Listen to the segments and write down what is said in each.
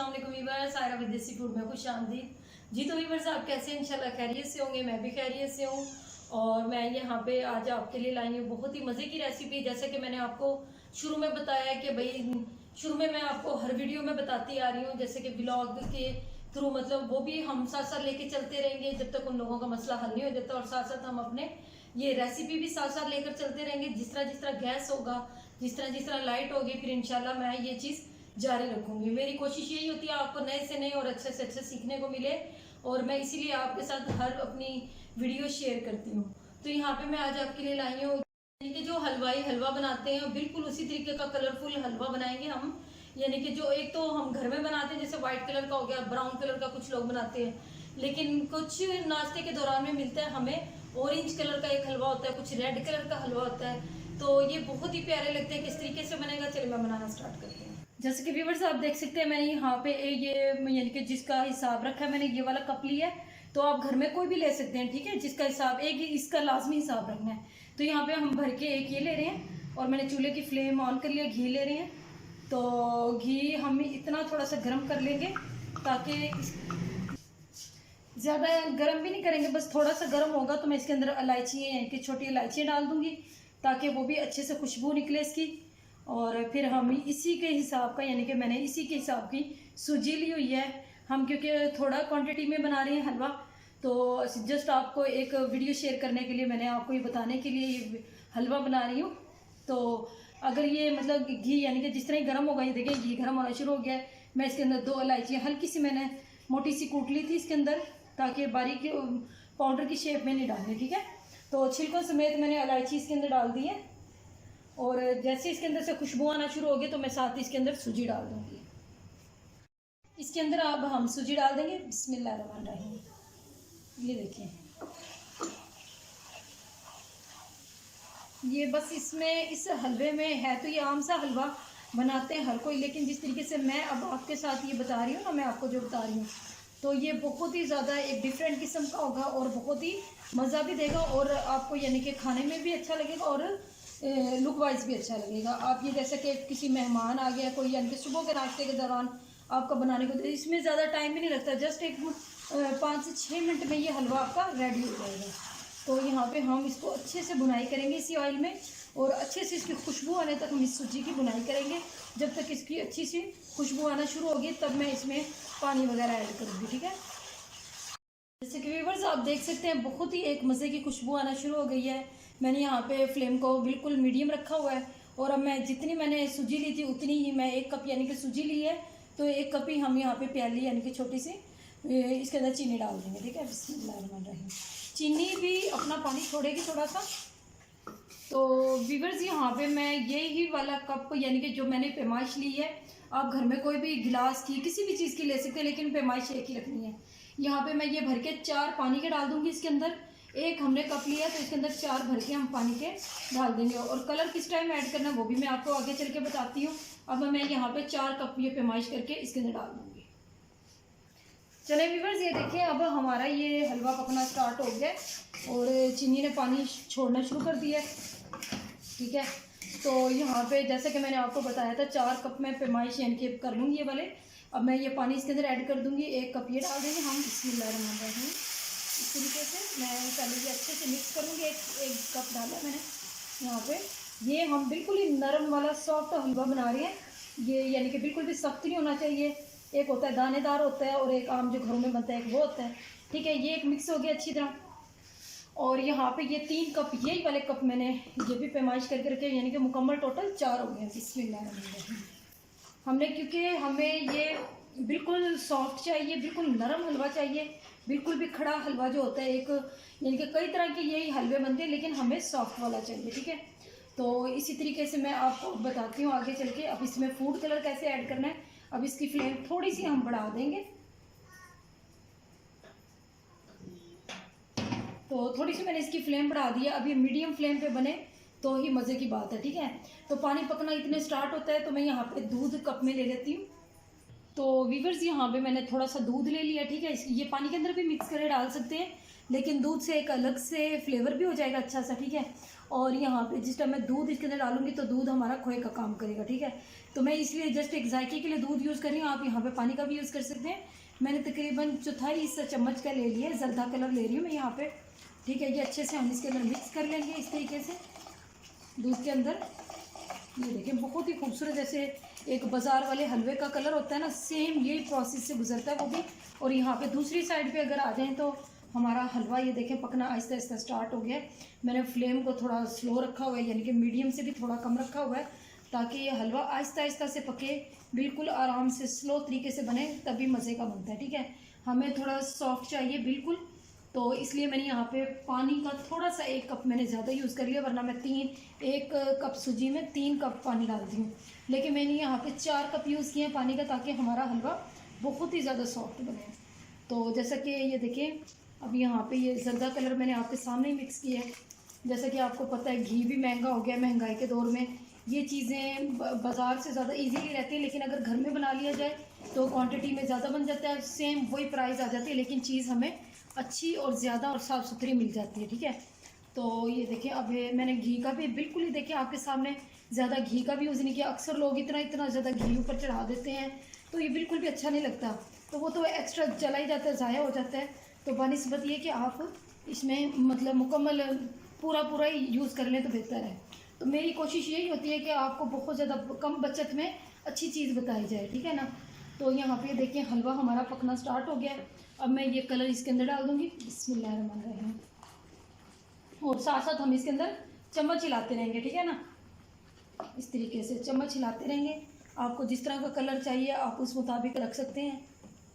अस्सलाम वालेकुम वीवर्स, सायरा विदेशी फूड में खुश आमदीद जी। तो वीवर्स आप कैसे हैं? इंशाल्लाह खैरियत से होंगे, मैं भी खैरियत से हूँ। और मैं यहाँ पे आज आपके लिए लाई हूँ बहुत ही मज़े की रेसिपी। जैसे कि मैंने आपको शुरू में बताया कि भाई शुरू में मैं आपको हर वीडियो में बताती आ रही हूँ, जैसे कि ब्लॉग के थ्रू, मतलब वो भी हम साथ साथ लेके चलते रहेंगे जब तक उन लोगों का मसला हल नहीं हो जाता, और साथ साथ हम अपने ये रेसिपी भी साथ साथ लेकर चलते रहेंगे। जिस तरह गैस होगा, जिस तरह लाइट होगी, फिर इंशाल्लाह मैं ये चीज़ जारी रखूंगी। मेरी कोशिश यही होती है आपको नए से नए और अच्छे से अच्छे सीखने को मिले, और मैं इसीलिए आपके साथ हर अपनी वीडियो शेयर करती हूँ। तो यहाँ पे मैं आज आपके लिए लाई हूँ कि जो हलवाई हलवा बनाते हैं बिल्कुल उसी तरीके का कलरफुल हलवा बनाएंगे हम। यानी कि जो एक तो हम घर में बनाते हैं, जैसे व्हाइट कलर का हो गया, ब्राउन कलर का कुछ लोग बनाते हैं, लेकिन कुछ नाश्ते के दौरान में मिलता है हमें ऑरेंज कलर का एक हलवा होता है, कुछ रेड कलर का हलवा होता है। तो ये बहुत ही प्यारे लगते हैं। किस तरीके से बनेगा, चलिए मैं बनाना स्टार्ट करती हूँ। जैसे कि व्यूअर्स आप देख सकते हैं, मैंने यहाँ पे ये यानी कि जिसका हिसाब रखा है, मैंने ये वाला कप लिया है। तो आप घर में कोई भी ले सकते हैं, ठीक है, जिसका हिसाब एक ही, इसका लाजमी हिसाब रखना है। तो यहाँ पे हम भर के एक ये ले रहे हैं, और मैंने चूल्हे की फ्लेम ऑन कर लिया, घी ले रहे हैं। तो घी हम इतना थोड़ा सा गर्म कर लेंगे, ताकि ज़्यादा गर्म भी नहीं करेंगे, बस थोड़ा सा गर्म होगा तो मैं इसके अंदर इलायची यानी कि छोटी इलायची डाल दूंगी, ताकि वो भी अच्छे से खुशबू निकले इसकी। और फिर हम इसी के हिसाब का, यानी कि मैंने इसी के हिसाब की सूजी ली हुई है हम, क्योंकि थोड़ा क्वांटिटी में बना रहे हैं हलवा। तो जस्ट आपको एक वीडियो शेयर करने के लिए, मैंने आपको ये बताने के लिए ये हलवा बना रही हूँ। तो अगर ये मतलब घी यानी कि जिस तरह ही गर्म होगा, ये देखिए घी गर्म होना शुरू हो गया है। मैं इसके अंदर 2 इलायचियाँ हल्की सी मैंने मोटी सी कूट ली थी इसके अंदर, ताकि बारीक पाउडर की शेप में नहीं डालनी, ठीक है। तो छिलकों समेत मैंने इलायची इसके अंदर डाल दी है, और जैसे इसके अंदर से खुशबू आना शुरू होगी तो मैं साथ ही इसके अंदर सूजी डाल दूंगी। इसके अंदर अब हम सूजी डाल देंगे। बिस्मिल्लाहिर्रहमानिर्रहीम। ये देखिए, ये बस इसमें इस हलवे में है तो ये आम सा हलवा बनाते हैं हर कोई, लेकिन जिस तरीके से मैं अब आपके साथ ये बता रही हूँ ना, मैं आपको जो बता रही हूँ, तो ये बहुत ही ज़्यादा एक डिफरेंट किस्म का होगा, और बहुत ही मज़ा भी देगा, और आपको यानी कि खाने में भी अच्छा लगेगा, और लुक वाइज भी अच्छा लगेगा। आप ये जैसे कि किसी मेहमान आ गया कोई, यानी कि सुबह के नाश्ते के दौरान आपका बनाने को, इसमें ज़्यादा टाइम भी नहीं लगता, जस्ट एक 5 से 6 मिनट में ये हलवा आपका रेडी हो जाएगा। तो यहाँ पे हम इसको अच्छे से बुनाई करेंगे इसी ऑयल में, और अच्छे से इसकी खुशबू आने तक हम इस सूजी की बुनाई करेंगे। जब तक इसकी अच्छी सी खुशबू आना शुरू होगी तब मैं इसमें पानी वगैरह ऐड करूँगी, ठीक है। जैसे कि व्यूअर्स आप देख सकते हैं, बहुत ही एक मज़े की खुशबू आना शुरू हो गई है। मैंने यहाँ पे फ्लेम को बिल्कुल मीडियम रखा हुआ है, और अब मैं जितनी मैंने सूजी ली थी उतनी ही मैं 1 कप यानी कि सूजी ली है, तो 1 कप ही हम यहाँ पे प्याली यानी कि छोटी सी इसके अंदर चीनी डाल देंगे, ठीक है। बिस्मिल्लाहिर्रहमानिर्रहीम। चीनी भी अपना पानी छोड़ेगी थोड़ा सा। तो व्यूअर्स यहाँ पे मैं यही वाला कप यानी कि जो मैंने पैमाइश ली है, आप घर में कोई भी गिलास की किसी भी चीज़ की ले सकते हैं, लेकिन पैमाइश एक ही रखनी है। यहाँ पे मैं ये भर के 4 पानी के डाल दूंगी इसके अंदर। 1 हमने कप लिया तो इसके अंदर 4 भर के हम पानी के डाल देंगे, और कलर किस टाइम ऐड करना वो भी मैं आपको आगे चल के बताती हूँ। अब मैं यहाँ पे 4 कप ये पैमाइश करके इसके अंदर डाल दूँगी। चले व्यूअर्स, ये देखिए अब हमारा ये हलवा पकना स्टार्ट हो गया, और चीनी ने पानी छोड़ना शुरू कर दिया, ठीक है। तो यहाँ पे जैसे कि मैंने आपको बताया था 4 कप में पैमाइश यानी कि कर लूँगी ये वाले। अब मैं ये पानी इसके अंदर ऐड कर दूँगी, 1 कप ये डाल देंगे हम। बिस्मिल्लाहिर्रहमानिर्रहीम। इस तरीके से मैं पहले ये अच्छे से मिक्स करूँगी। एक कप डाला मैंने यहाँ पे। ये हम बिल्कुल ही नरम वाला सॉफ्ट हलवा बना रहे हैं, ये यानी कि बिल्कुल भी सख्त नहीं होना चाहिए। एक होता है दानेदार होता है, और एक आम जो घरों में बनता है एक वो होता है, ठीक है। ये एक मिक्स हो गया अच्छी तरह, और यहाँ पे ये 3 कप यही वाले कप मैंने ये भी पैमाइश करके रखे, यानी कि मुकम्मल टोटल 4 हो गए। बिस्मिल्लाहिर्रहमानिर्रहीम। हमने, क्योंकि हमें ये बिल्कुल सॉफ्ट चाहिए, बिल्कुल नरम हलवा चाहिए, बिल्कुल भी खड़ा हलवा जो होता है एक, यानी कि कई तरह के यही हलवे बनते हैं, लेकिन हमें सॉफ्ट वाला चाहिए, ठीक है। तो इसी तरीके से मैं आपको बताती हूँ आगे चल के। अब इसमें फूड कलर कैसे ऐड करना है। अब इसकी फ्लेम थोड़ी सी हम बढ़ा देंगे, तो थोड़ी सी मैंने इसकी फ्लेम बढ़ा दी है। अब ये मीडियम फ्लेम पे बने तो ही मज़े की बात है, ठीक है। तो पानी पकना इतने स्टार्ट होता है तो मैं यहाँ पे दूध कप में ले लेती हूँ। तो व्यूअर्स यहाँ पे मैंने थोड़ा सा दूध ले लिया, ठीक है। ये पानी के अंदर भी मिक्स करके डाल सकते हैं, लेकिन दूध से एक अलग से फ्लेवर भी हो जाएगा अच्छा सा, ठीक है। और यहाँ पे जिस टाइम मैं दूध इसके अंदर डालूंगी तो दूध हमारा खोए का काम करेगा, ठीक है। तो मैं इसलिए जस्ट एक जायके के लिए दूध यूज़ कर रही हूँ। आप यहाँ पे पानी का भी यूज़ कर सकते हैं। मैंने तकरीबन चौथाई हिस्सा चम्मच का ले लिया है, जर्दा कलर ले रही हूँ मैं यहाँ पे, ठीक है। ये अच्छे से हम इसके अंदर मिक्स कर लेंगे इस तरीके से दूध के अंदर। ये देखिए बहुत ही खूबसूरत, जैसे एक बाज़ार वाले हलवे का कलर होता है ना, सेम यही प्रोसेस से गुजरता है वो भी। और यहाँ पे दूसरी साइड पे अगर आ जाएं तो हमारा हलवा ये देखें पकना आहिस्ता आहिस्ता स्टार्ट हो गया है। मैंने फ्लेम को थोड़ा स्लो रखा हुआ है, यानी कि मीडियम से भी थोड़ा कम रखा हुआ है, ताकि ये हलवा आहिस्ता आहिस्ता से पके, बिल्कुल आराम से स्लो तरीके से बने, तभी मज़े का बनता है, ठीक है। हमें थोड़ा सॉफ्ट चाहिए बिल्कुल, तो इसलिए मैंने यहाँ पे पानी का थोड़ा सा 1 कप मैंने ज़्यादा यूज़ कर लिया, वरना मैं 1 कप सूजी में 3 कप पानी डालती हूँ। लेकिन मैंने यहाँ पे 4 कप यूज़ किए हैं पानी का, ताकि हमारा हलवा बहुत ही ज़्यादा सॉफ्ट बने। तो जैसा कि ये देखिए अब यहाँ पे ये जर्दा कलर मैंने आपके सामने ही मिक्स किया है। जैसा कि आपको पता है घी भी महंगा हो गया, महंगाई के दौर में ये चीज़ें बाज़ार से ज़्यादा इजीली रहती है, लेकिन अगर घर में बना लिया जाए तो क्वांटिटी में ज़्यादा बन जाता है, सेम वही प्राइस आ जाती है, लेकिन चीज़ हमें अच्छी और ज़्यादा और साफ़ सुथरी मिल जाती है, ठीक है। तो ये देखिए अब मैंने घी का भी बिल्कुल ही देखिए आपके सामने ज़्यादा घी का भी यूज़ नहीं किया। अक्सर लोग इतना ज़्यादा घी ऊपर चढ़ा देते हैं, तो ये बिल्कुल भी अच्छा नहीं लगता, तो वो तो एक्स्ट्रा चला ही जाता है, ज़ाया हो जाता है। तो बनिस्बत ये कि आप इसमें मतलब मुकम्मल पूरा ही यूज़ कर लें तो बेहतर है। तो मेरी कोशिश यही होती है कि आपको बहुत ज़्यादा कम बचत में अच्छी चीज़ बताई जाए, ठीक है ना। तो यहाँ पे देखिए हलवा हमारा पकना स्टार्ट हो गया है। अब मैं ये कलर इसके अंदर डाल दूँगी, बिस्मिल्लाहिर्रहमानिर्रहीम। और साथ साथ हम इसके अंदर चम्मच हिलाते रहेंगे, ठीक है ना। इस तरीके से चम्मच हिलाते रहेंगे। आपको जिस तरह का कलर चाहिए आप उस मुताबिक रख सकते हैं।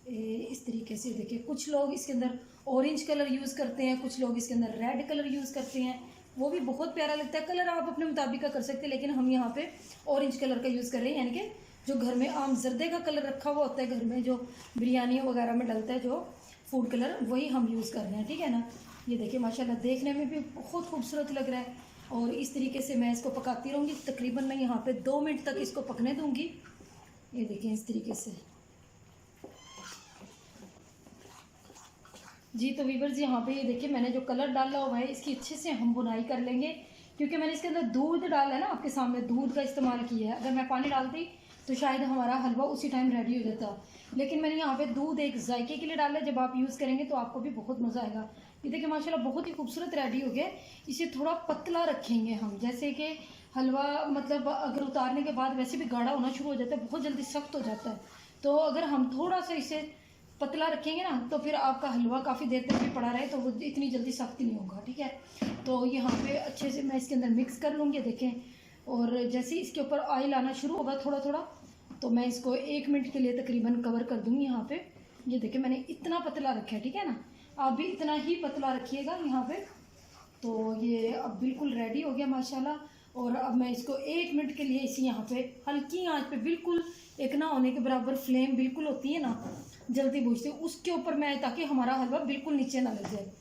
इस तरीके से देखिए कुछ लोग इसके अंदर ऑरेंज कलर यूज़ करते हैं, कुछ लोग इसके अंदर रेड कलर यूज़ करते हैं, वो भी बहुत प्यारा लगता है। कलर आप अपने मुताबिक का कर सकते हैं, लेकिन हम यहाँ पे ऑरेंज कलर का यूज़ कर रहे हैं, यानी कि जो घर में आम जर्दे का कलर रखा हुआ होता है, घर में जो बिरयानी वगैरह में डलता है जो फूड कलर, वही हम यूज़ कर रहे हैं, ठीक है ना। ये देखिए माशाल्लाह देखने में भी बहुत खूबसूरत लग रहा है। और इस तरीके से मैं इसको पकाती रहूँगी। तकरीबन मैं यहाँ पे 2 मिनट तक इसको पकने दूँगी। ये देखिए इस तरीके से जी। तो वीवर्स यहाँ पे ये देखिए मैंने जो कलर डाला हुआ है इसकी अच्छे से हम बुनाई कर लेंगे, क्योंकि मैंने इसके अंदर दूध डाला है ना, आपके सामने दूध का इस्तेमाल किया है। अगर मैं पानी डालती तो शायद हमारा हलवा उसी टाइम रेडी हो जाता, लेकिन मैंने यहाँ पे दूध एक जायके के लिए डाला है। जब आप यूज़ करेंगे तो आपको भी बहुत मज़ा आएगा। ये देखिए माशाल्लाह बहुत ही खूबसूरत रेडी हो गया। इसे थोड़ा पतला रखेंगे हम, जैसे कि हलवा मतलब अगर उतारने के बाद वैसे भी गाढ़ा होना शुरू हो जाता है, बहुत जल्दी सख्त हो जाता है। तो अगर हम थोड़ा सा इसे पतला रखेंगे ना, तो फिर आपका हलवा काफ़ी देर तक भी पड़ा रहे तो वो इतनी जल्दी सख्त नहीं होगा, ठीक है। तो यहाँ पे अच्छे से मैं इसके अंदर मिक्स कर लूँगी, देखें। और जैसे इसके ऊपर ऑयल आना शुरू होगा थोड़ा थोड़ा, तो मैं इसको 1 मिनट के लिए तकरीबन कवर कर दूँगी यहाँ पे। ये देखिए मैंने इतना पतला रखा है, ठीक है ना, आप भी इतना ही पतला रखिएगा यहाँ पे। तो ये अब बिल्कुल रेडी हो गया माशाल्लाह। और अब मैं इसको 1 मिनट के लिए इसी यहाँ पे हल्की आंच पे, बिल्कुल एक ना होने के बराबर फ्लेम बिल्कुल होती है ना, जल्दी बुझती है, उसके ऊपर मैं, ताकि हमारा हलवा बिल्कुल नीचे ना लग जाए।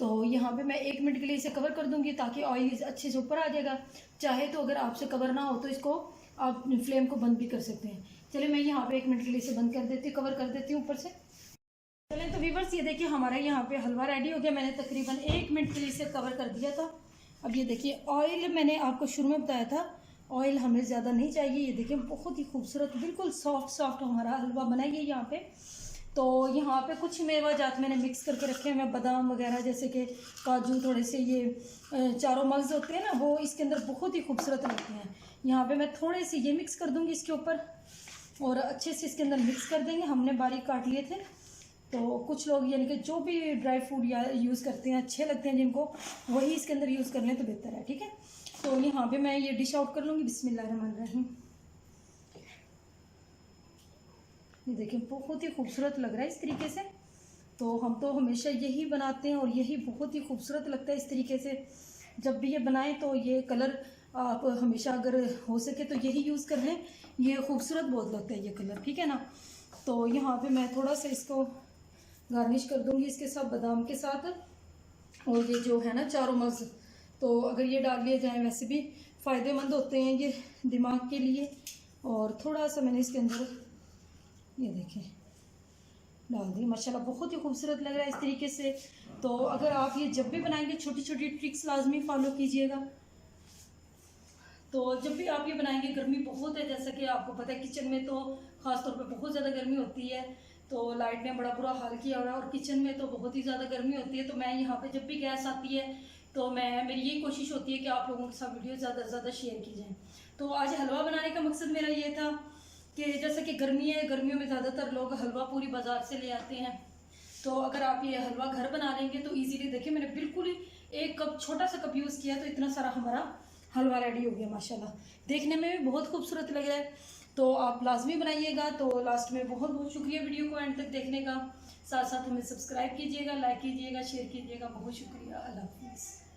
तो यहाँ पे मैं 1 मिनट के लिए इसे कवर कर दूँगी, ताकि ऑयल अच्छे से ऊपर आ जाएगा। चाहे तो अगर आपसे कवर ना हो तो इसको आप फ्लेम को बंद भी कर सकते हैं। चलिए मैं यहाँ पे 1 मिनट के लिए इसे बंद कर देती हूँ, कवर कर देती हूँ ऊपर से। चलें तो व्यूअर्स ये देखिए हमारा यहाँ पे हलवा रेडी हो गया। मैंने तकरीबन 1 मिनट के लिए इसे कवर कर दिया था। अब ये देखिए ऑयल मैंने आपको शुरू में बताया था, ऑयल हमें ज़्यादा नहीं चाहिए। ये देखिए बहुत ही खूबसूरत बिल्कुल सॉफ्ट हमारा हलवा बनाइए यहाँ पे। तो यहाँ पे कुछ मेवा जात मैंने मिक्स करके रखे हैं, बादाम वगैरह, जैसे कि काजू, थोड़े से ये चारों मग्ज़ होते हैं ना, वो इसके अंदर बहुत ही खूबसूरत लगते हैं। यहाँ पे मैं थोड़े से ये मिक्स कर दूँगी इसके ऊपर, और अच्छे से इसके अंदर मिक्स कर देंगे। हमने बारीक काट लिए थे, तो कुछ लोग यानी कि जो भी ड्राई फ्रूट या यूज़ करते हैं, अच्छे लगते हैं जिनको, वही इसके अंदर यूज़ कर लें तो बेहतर है, ठीक है। तो यहाँ पे मैं ये डिश आउट कर लूँगी, बिस्मिल्लाहिर्रहमानिर्रहीम। ये देखिए बहुत ही खूबसूरत लग रहा है इस तरीके से। तो हम तो हमेशा यही बनाते हैं और यही बहुत ही खूबसूरत लगता है इस तरीके से। जब भी ये बनाएं तो ये कलर आप हमेशा अगर हो सके तो यही यूज़ कर लें, ये खूबसूरत बहुत लगता है ये कलर, ठीक है ना। तो यहाँ पे मैं थोड़ा सा इसको गार्निश कर दूँगी इसके साथ, बादाम के साथ। और ये जो है ना चारों मग्ज़, तो अगर ये डाल लिए जाएँ वैसे भी फ़ायदेमंद होते हैं ये दिमाग के लिए। और थोड़ा सा मैंने इसके अंदर ये देखें डाल दी, माशाल्लाह बहुत ही खूबसूरत लग रहा है इस तरीके से। तो अगर आप ये जब भी बनाएंगे छोटी छोटी ट्रिक्स लाजमी फॉलो कीजिएगा, तो जब भी आप ये बनाएंगे, गर्मी बहुत है जैसा कि आपको पता है, किचन में तो ख़ास तौर पे बहुत ज़्यादा गर्मी होती है, तो लाइट ने बड़ा बुरा हाल किया हुआ है और किचन में तो बहुत ही ज़्यादा गर्मी होती है। तो मैं यहाँ पे जब भी गैस आती है तो मेरी यही कोशिश होती है कि आप लोगों के साथ वीडियो ज़्यादा से ज़्यादा शेयर की जाए। तो आज हलवा बनाने का मकसद मेरा ये था कि जैसे कि गर्मी है, गर्मियों में ज़्यादातर लोग हलवा पूरी बाज़ार से ले आते हैं, तो अगर आप ये हलवा घर बना लेंगे तो इजीली, देखिए मैंने बिल्कुल ही 1 कप, छोटा सा कप यूज़ किया तो इतना सारा हमारा हलवा रेडी हो गया माशाल्लाह। देखने में भी बहुत खूबसूरत लग रहा है, तो आप लाजमी बनाइएगा। तो लास्ट में बहुत बहुत शुक्रिया वीडियो को एंड तक देखने का, साथ साथ हमें सब्सक्राइब कीजिएगा, लाइक कीजिएगा, शेयर कीजिएगा। बहुत शुक्रिया, अल्लाह हाफिज़।